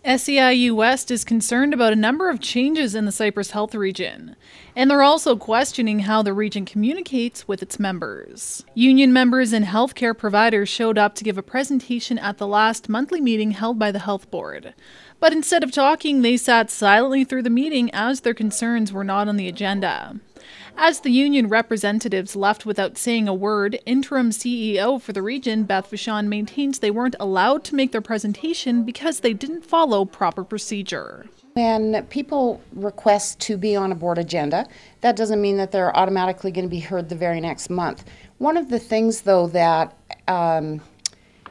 SEIU West is concerned about a number of changes in the Cypress Health region, and they're also questioning how the region communicates with its members. Union members and healthcare providers showed up to give a presentation at the last monthly meeting held by the health board. But instead of talking, they sat silently through the meeting as their concerns were not on the agenda. As the union representatives left without saying a word, interim CEO for the region, Beth Vachon, maintains they weren't allowed to make their presentation because they didn't follow proper procedure. When people request to be on a board agenda, that doesn't mean that they're automatically going to be heard the very next month. One of the things, though, that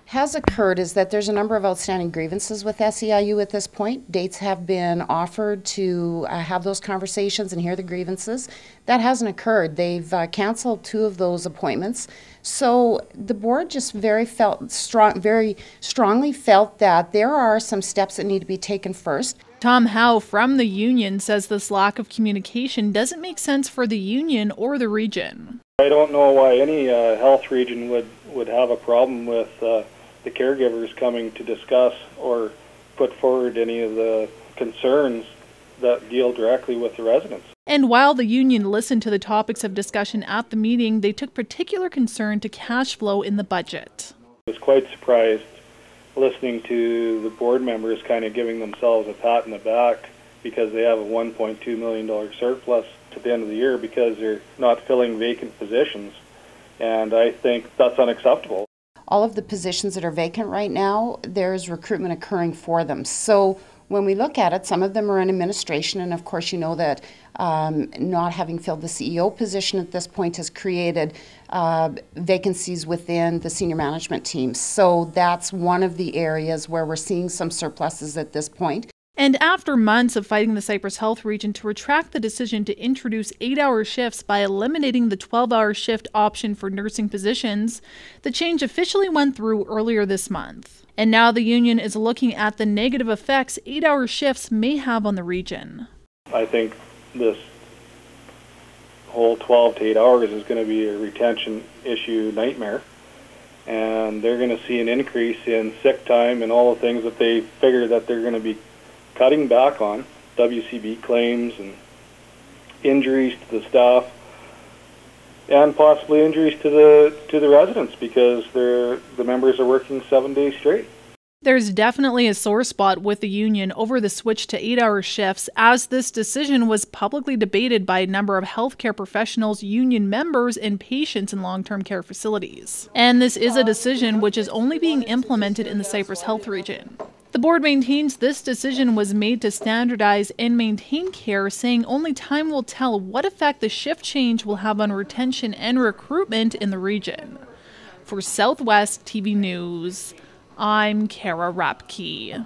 has occurred is that there's a number of outstanding grievances with SEIU at this point. Dates have been offered to have those conversations and hear the grievances. That hasn't occurred. They've canceled 2 of those appointments. So the board just very strongly felt that there are some steps that need to be taken first. Tom Howe from the union says this lack of communication doesn't make sense for the union or the region. I don't know why any health region would have a problem with the caregivers coming to discuss or put forward any of the concerns that deal directly with the residents. And while the union listened to the topics of discussion at the meeting, they took particular concern to cash flow in the budget. I was quite surprised listening to the board members kind of giving themselves a pat in the back because they have a $1.2 million surplus at the end of the year because they're not filling vacant positions. And I think that's unacceptable. All of the positions that are vacant right now, there's recruitment occurring for them. So when we look at it, some of them are in administration, and of course you know that not having filled the CEO position at this point has created vacancies within the senior management team. So that's one of the areas where we're seeing some surpluses at this point. And after months of fighting the Cypress Health region to retract the decision to introduce 8-hour shifts by eliminating the 12-hour shift option for nursing positions, the change officially went through earlier this month. And now the union is looking at the negative effects 8-hour shifts may have on the region. I think this whole 12 to 8 hours is going to be a retention issue nightmare. And they're going to see an increase in sick time and all the things that they figure that they're going to be cutting back on, WCB claims and injuries to the staff, and possibly injuries to the residents because the members are working 7 days straight. There's definitely a sore spot with the union over the switch to 8-hour shifts, as this decision was publicly debated by a number of healthcare professionals, union members, and patients in long-term care facilities. And this is a decision which is only being implemented in the Cypress Health region. The board maintains this decision was made to standardize and maintain care, saying only time will tell what effect the shift change will have on retention and recruitment in the region. For Southwest TV News, I'm Kara Rapke.